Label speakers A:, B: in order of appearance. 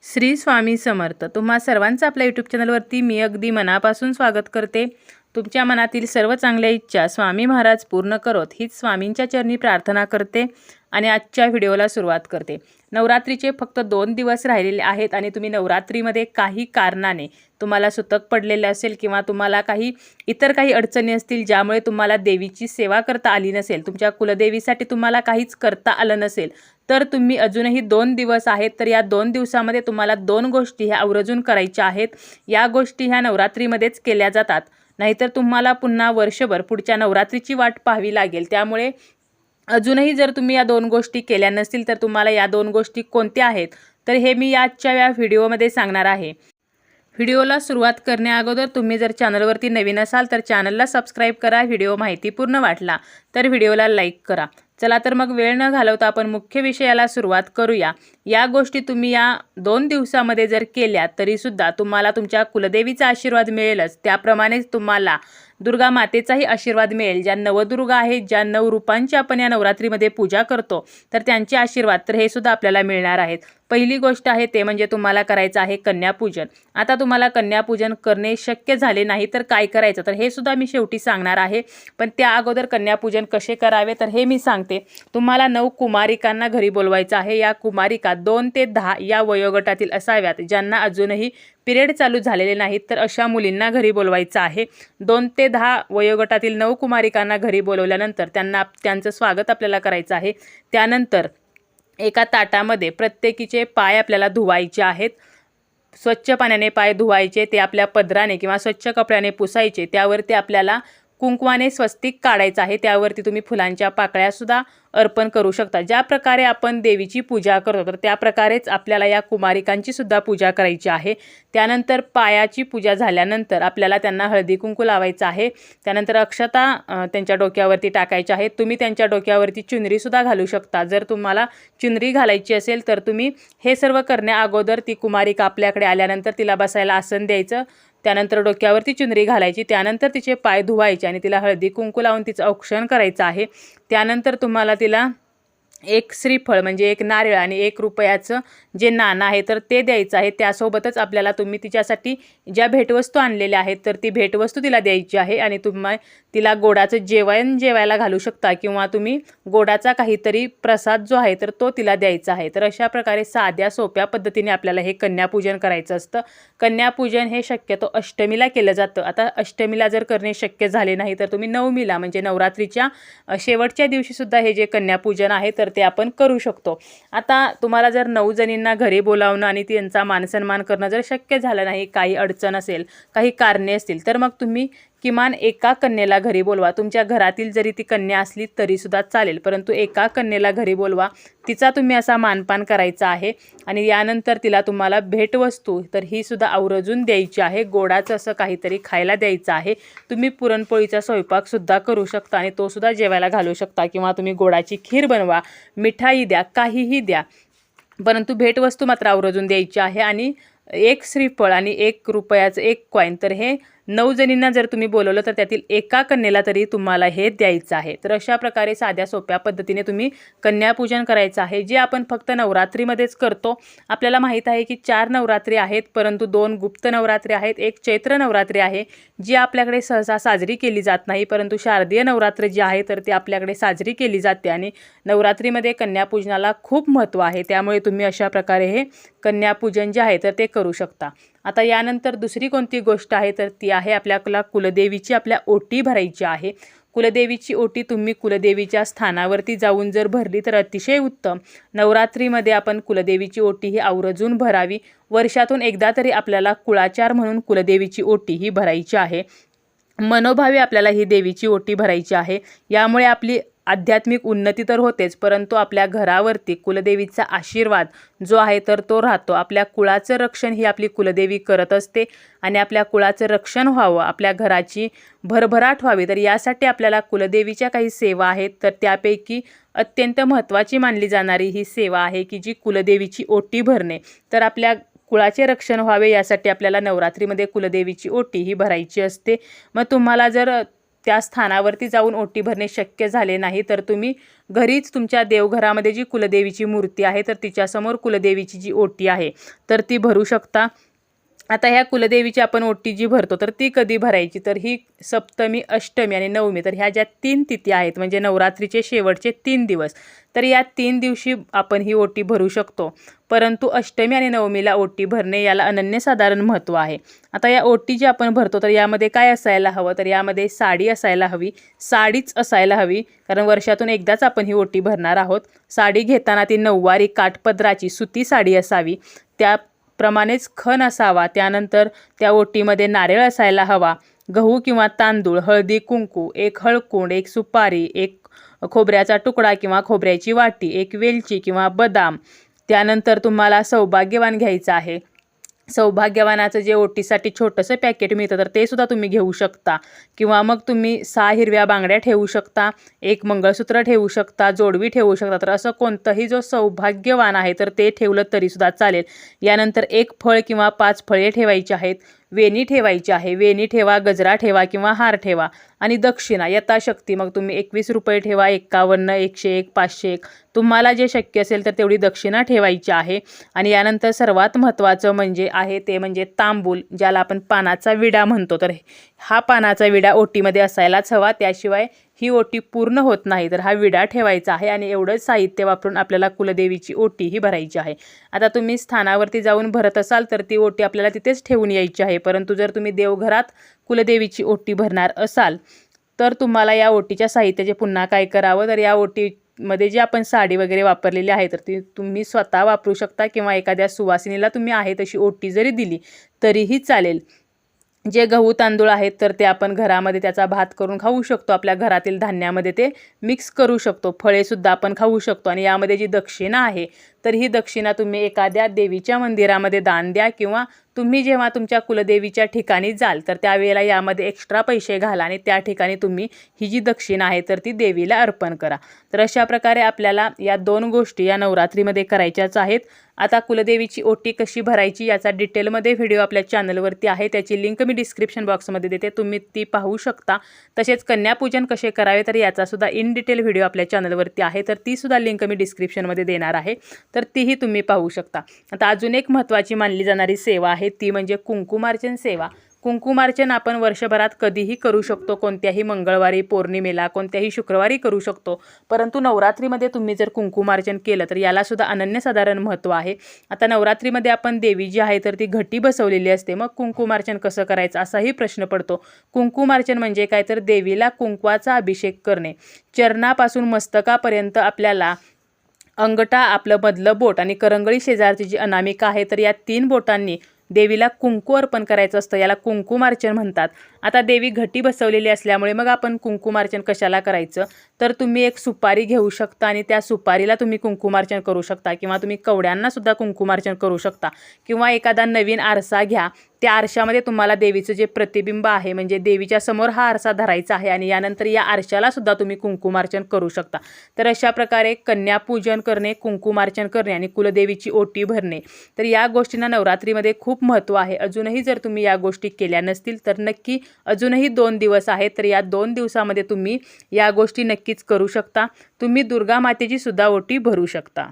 A: श्री स्वामी समर्थ. तुम्हा सर्वांचं आपल्या यूट्यूब चॅनलवरती मी अगदी मनापासून स्वागत करते. तुमच्या मनातील सर्व चांगल्या इच्छा स्वामी महाराज पूर्ण करोत हीच स्वामींच्या चरणी प्रार्थना करते आणि आजच्या व्हिडिओला सुरुवात करते. नवरात्रीचे फक्त 2 दिवस राहिलेले आहेत आणि तुम्ही नवरात्रीमध्ये काही कारणाने तुम्हाला सुतक पडलेले असेल किंवा तुम्हाला इतर काही अडचणी असतील ज्यामुळे तुम्हाला देवीची सेवा करता आली नसेल, तुमच्या कुलदेवीसाठी तुम्हाला काहीच करता आलं नसेल, तर तुम्ही अजूनही 2 दिवस आहेत. तर या 2 दिवसामध्ये तुम्हाला 2 गोष्टी ह्या आवर्जून करायच्या आहेत. या गोष्टी ह्या नवरात्रीमध्येच केल्या जातात, नाहीतर तुम्हाला पुन्हा वर्षभर पुढच्या नवरात्रीची वाट पाहावी लागेल. त्यामुळे अजूनही जर तुम्ही या 2 गोष्टी केल्या नसतील तर तुम्हाला या 2 गोष्टी कोणत्या आहेत तर हे मी आजच्या या व्हिडिओमध्ये सांगणार आहे. व्हिडिओला सुरुवात करण्याअगोदर तुम्ही जर चॅनलवरती नवीन असाल तर चॅनलला सबस्क्राईब करा. व्हिडिओ माहितीपूर्ण वाटला तर व्हिडिओला लाईक करा. चला तर मग वेळ न घालवता आपण मुख्य विषयाला सुरुवात करूया. या गोष्टी तुम्ही या 2 दिवसामध्ये जर केल्या तरीसुद्धा तुम्हाला तुमच्या कुलदेवीचा आशीर्वाद मिळेलच. त्याप्रमाणेच तुम्हाला दुर्गा मातेचाही आशीर्वाद मिळेल. ज्या नवदुर्गा आहेत, ज्या 9 रूपांची आपण या नवरात्रीमध्ये पूजा करतो, तर त्यांचे आशीर्वाद तर हे सुद्धा आपल्याला मिळणार आहेत. पहिली गोष्ट आहे ते म्हणजे तुम्हाला करायचं आहे कन्यापूजन. आता तुम्हाला कन्यापूजन करणे शक्य झाले नाही तर काय करायचं तर हे सुद्धा मी शेवटी सांगणार आहे. पण त्या अगोदर कन्यापूजन कसे करावे तर हे मी सांगते. तुम्हाला 9 कुमारिकांना घरी बोलवायचं आहे. या कुमारिका 2 ते 10 या वयोगटातील असाव्यात. ज्यांना अजूनही पिरियड चालू झालेले नाहीत तर अशा मुलींना घरी बोलवायचं आहे. 2 ते 10 वयोगटातील 9 कुमारिकांना घरी बोलवल्यानंतर त्यांचं स्वागत आपल्याला करायचं आहे. त्यानंतर एका ताटामध्ये प्रत्येकीचे पाय आपल्याला धुवायचे आहेत. स्वच्छ पाण्याने पाय धुवायचे, ते आपल्या पदराने किंवा स्वच्छ कपड्याने पुसायचे. त्यावरती आपल्याला कुंकवाने स्वस्तिक काढायचं आहे. त्यावरती तुम्ही फुलांच्या पाकळ्यासुद्धा अर्पण करू शकता. ज्या प्रकारे आपण देवीची पूजा करतो तर त्या प्रकारेच आपल्याला या कुमारिकांची सुद्धा पूजा करायची आहे. त्यानंतर पायाची पूजा झाल्यानंतर आपल्याला त्यांना हळदी कुंकू लावायचं आहे. त्यानंतर अक्षता त्यांच्या डोक्यावरती टाकायच्या आहेत. तुम्ही त्यांच्या डोक्यावरती चुनरीसुद्धा घालू शकता. जर तुम्हाला चुनरी घालायची असेल तर तुम्ही हे सर्व करण्या अगोदर ती कुमारिका आपल्याकडे आल्यानंतर तिला बसायला आसन द्यायचं. त्यानंतर डोक्यावरती चुनरी घालायची. त्यानंतर तिचे पाय धुवायचे आणि तिला हळदी कुंकू लावून तिचं औक्षण करायचं आहे. त्यानंतर तुम्हाला तिला एक श्रीफळ म्हणजे एक नारळ आणि 1 रुपयाचं जे नाणं आहे तर ते द्यायचं आहे. त्यासोबतच आपल्याला तुम्ही तिच्यासाठी ज्या भेटवस्तू आणलेल्या आहेत तर ती भेटवस्तू तिला द्यायची आहे आणि तुम्ही तिला गोडाचं जेवण जेवायला घालू शकता किंवा तुम्ही गोडाचा काहीतरी प्रसाद जो आहे तर तो तिला द्यायचा आहे. तर अशा प्रकारे साध्या सोप्या पद्धतीने आपल्याला हे कन्यापूजन करायचं असतं. कन्यापूजन हे शक्यतो अष्टमीला केलं जातं. आता अष्टमीला जर करणे शक्य झाले नाही तर तुम्ही नवमीला म्हणजे नवरात्रीच्या शेवटच्या दिवशीसुद्धा हे जे कन्यापूजन आहे तर ते आपण करू शकतो. आता तुम्हाला जर 9 जणींना घरी बोलावणं आणि त्यांचा मानसन्मान करणं जर शक्य झालं नाही, काही अडचण असेल, काही कारणे असतील, तर मग तुम्ही किमान एका कन्येला घरी बोलवा. तुमच्या घरातील जरी ती कन्या असली तरीसुद्धा चालेल, परंतु एका कन्येला घरी बोलवा. तिचा तुम्ही असा मानपान करायचा आहे आणि यानंतर तिला तुम्हाला भेटवस्तू तर ही सुद्धा आवर्जून द्यायची आहे. गोडाचं असं काहीतरी खायला द्यायचं आहे. तुम्ही पुरणपोळीचा स्वयंपाकसुद्धा करू शकता आणि तो सुद्धा जेवायला घालू शकता किंवा तुम्ही गोडाची खीर बनवा, मिठाई द्या, काहीही द्या, परंतु भेटवस्तू मात्र आवर्जून द्यायची आहे. आणि 1 श्रीफळ आणि 1 रुपयाचं 1 कॉईन तर हे 9 जणींना जर तुम्ही बोलवलं तर त्यातील एका कन्येला तरी तुम्हाला हे द्यायचं आहे. तर अशा प्रकारे साध्या सोप्या पद्धतीने तुम्ही कन्यापूजन करायचं आहे, जे आपण फक्त नवरात्रीमध्येच करतो. आपल्याला माहीत आहे की 4 नवरात्री आहेत, परंतु 2 गुप्त नवरात्री आहेत, 1 चैत्र नवरात्री आहे जी आपल्याकडे सहसा साजरी केली जात नाही, परंतु शारदीय नवरात्र जी आहे तर ती आपल्याकडे साजरी केली जाते आणि नवरात्रीमध्ये कन्यापूजनाला खूप महत्त्व आहे. त्यामुळे तुम्ही अशा प्रकारे हे कन्यापूजन जे आहे तर ते करू शकता. आता यानंतर दुसरी कोणती गोष्ट आहे तर ती आहे आपल्याला कुलदेवीची आपल्या ओटी भरायची आहे. कुलदेवीची ओटी तुम्ही कुलदेवीच्या स्थानावरती जाऊन जर भरली तर अतिशय उत्तम. नवरात्रीमध्ये आपण कुलदेवीची ओटी ही आवर्जून भरावी. वर्षातून एकदा तरी आपल्याला कुळाचार म्हणून कुलदेवीची ओटी ही भरायची आहे. मनोभावे आपल्याला ही देवीची ओटी भरायची आहे. यामुळे आपली आध्यात्मिक उन्नती तर होतेच, परंतु आपल्या घरावरती कुलदेवीचा आशीर्वाद जो आहे तर तो राहतो. आपल्या कुळाचं रक्षण ही आपली कुलदेवी करत असते आणि आपल्या कुळाचं रक्षण व्हावं, आपल्या घराची भरभराट व्हावी, तर यासाठी आपल्याला कुलदेवीच्या काही सेवा आहेत. तर त्यापैकी अत्यंत महत्त्वाची मानली जाणारी ही सेवा आहे की जी कुलदेवीची ओटी भरणे. तर आपल्या कुळाचे रक्षण व्हावे यासाठी आपल्याला नवरात्रीमध्ये कुलदेवीची ओटी ही भरायची असते. मग तुम्हाला जर त्या स्थानावरती जाऊन ओटी भरणे शक्य झाले नाही तर तुम्ही घरीच तुमच्या देवघरामध्ये जी कुलदेवीची मूर्ती आहे तर तिच्यासमोर कुलदेवीची जी ओटी आहे तर ती भरू शकता। आता ह्या कुलदेवीची आपण ओटी जी भरतो तर ती कधी भरायची, तर ही सप्तमी, अष्टमी आणि नवमी, तर ह्या ज्या 3 तिथी आहेत म्हणजे नवरात्रीचे शेवटचे 3 दिवस, तर या 3 दिवशी आपण ही ओटी भरू शकतो। परंतु अष्टमी आणि नवमीला ओटी भरणे याला अनन्यसाधारण महत्त्व आहे। आता या ओटी जी आपण भरतो तर यामध्ये काय असायला हवं, तर यामध्ये साडी असायला हवी, साडीच असायला हवी, कारण वर्षातून एकदाच आपण ही ओटी भरणार आहोत। साडी घेताना ती नऊवारी काठपदराची सुती साडी असावी, त्याप्रमाणेच खण असावा, त्यानंतर त्या ओटीमध्ये नारळ असायला हवा, गहू किंवा तांदूळ, हळदी कुंकू, एक हळकुंड, एक सुपारी, एक खोबऱ्याचा तुकडा किंवा खोबऱ्याची वाटी, एक वेलची किंवा बदाम, त्यानंतर तुम्हाला सौभाग्यवान घ्यायचं आहे। सौभाग्यवानाचं जे ओटीसाठी छोटंसं पॅकेट मिळतं तर ते सुद्धा तुम्ही घेऊ शकता, किंवा मग तुम्ही 6 हिरव्या बांगड्या ठेवू शकता, एक मंगळसूत्र ठेवू शकता, जोडवी ठेवू शकता, तर असं कोणतंही जो सौभाग्यवान आहे तर ते ठेवलं तरीसुद्धा चालेल। यानंतर एक फळ किंवा 5 फळे ठेवायची आहेत, वेणी ठेवायची आहे, वेणी ठेवा, गजरा ठेवा किंवा हार ठेवा, आणि दक्षिणा यथाशक्ती मग तुम्ही 21 रुपये ठेवा, 51, 101, 501, तुम्हाला जे शक्य असेल तर तेवढी दक्षिणा ठेवायची आहे। आणि यानंतर सर्वात महत्त्वाचं ते म्हणजे तांबूल, ज्याला आपण पानाचा विडा म्हणतो, तर हा पानाचा विडा ओटीमध्ये असायलाच हवा, त्याशिवाय ही ओटी पूर्ण होत नाही, तर हा विडा ठेवायचा आहे। आणि एवढंच साहित्य वापरून आपल्याला कुलदेवीची ओटी ही भरायची आहे। आता तुम्ही स्थानावरती जाऊन भरत असाल तर ती ओटी आपल्याला तिथेच ठेवून यायची आहे, परंतु जर तुम्ही देवघरात कुलदेवीची ओटी भरणार असाल तर तुम्हाला या ओटीच्या साहित्याचे पुन्हा काय करावं, तर या ओटीमध्ये जी आपण साडी वगैरे वापरलेली आहे तर ती तुम्ही स्वतः वापरू शकता, किंवा एखाद्या सुवासिनीला तुम्ही आहे तशी ओटी जरी दिली तरीही चालेल। जे गहू तांदूळ आहेत तर ते आपण घरामध्ये त्याचा भात करून खाऊ शकतो, आपल्या घरातील धान्यामध्ये ते मिक्स करू शकतो, फळेसुद्धा आपण खाऊ शकतो। आणि यामध्ये जी दक्षिणा आहे तर ही दक्षिणा तुम्ही एखाद्या देवीच्या मंदिरामध्ये दान द्या, किंवा तुम्ही जेव्हा तुमच्या कुलदेवीच्या ठिकाणी जाल तर त्यावेळेला यामध्ये एक्स्ट्रा पैसे घाला आणि त्या ठिकाणी तुम्ही ही जी दक्षिणा आहे तर ती देवीला अर्पण करा। तर अशा प्रकारे आपल्याला या 2 गोष्टी या नवरात्रीमध्ये करायच्याच आहेत। आता कुलदेवीची ओटी कशी भरायची याचा डिटेलमध्ये व्हिडिओ आपल्या चॅनलवरती आहे, त्याची लिंक मी डिस्क्रिप्शन बॉक्समध्ये देते, तुम्ही ती पाहू शकता। तसेच कन्यापूजन कसे करावे तर याचासुद्धा इन डिटेल व्हिडिओ आपल्या चॅनलवरती आहे, तर तीसुद्धा लिंक मी डिस्क्रिप्शनमध्ये देणार आहे, तर तीही तुम्ही पाहू शकता। आता अजून एक महत्त्वाची मानली जाणारी सेवा आहे ती म्हणजे कुंकुमार्चन सेवा। कुंकुमार्चन आपण वर्षभरात कधीही करू शकतो, कोणत्याही मंगळवारी, पौर्णिमेला, कोणत्याही शुक्रवारी करू शकतो, परंतु नवरात्रीमध्ये तुम्ही जर कुंकुमार्चन केलं तर यालासुद्धा अनन्यसाधारण महत्त्व आहे। आता नवरात्रीमध्ये आपण देवी जी आहे तर ती घटी बसवलेली असते, मग कुंकुमार्चन कसं करायचं असाही प्रश्न पडतो। कुंकुमार्चन म्हणजे काय, तर देवीला कुंकवाचा अभिषेक करणे, चरणापासून मस्तकापर्यंत आपल्याला अंगठा, आपलं मधलं बोट आणि करंगळी शेजारची जी अनामिका आहे तर या 3 बोटांनी देवीला कुंकू अर्पण करायचं असतं, याला कुंकुमार्चन म्हणतात। आता देवी घटी बसवलेली असल्यामुळे मग आपण कुंकुमार्चन कशाला करायचं, तर तुम्ही एक सुपारी घेऊ शकता आणि त्या सुपारीला तुम्ही कुंकुमार्चन करू शकता, किंवा तुम्ही कवड्यांना सुद्धा कुंकुमार्चन करू शकता, किंवा एखादा नवीन आरसा घ्या, त्या आरशामध्ये तुम्हाला देवीचं जे प्रतिबिंब आहे म्हणजे देवीच्या समोर हा आरसा धरायचा आहे आणि यानंतर या आरशाला सुद्धा तुम्ही कुंकुमार्चन करू शकता। तर अशा प्रकारे कन्यापूजन करणे, कुंकुमार्चन करणे आणि कुलदेवीची ओटी भरणे, तर या गोष्टींना नवरात्रीमध्ये खूप महत्त्व आहे। अजूनही जर तुम्ही या गोष्टी केल्या नसतील तर नक्की, अजूनही 2 दिवस आहेत तर या 2 दिवसामध्ये तुम्ही या गोष्टी नक्कीच करू शकता। तुम्ही दुर्गा मातेची सुद्धा ओटी भरू शकता।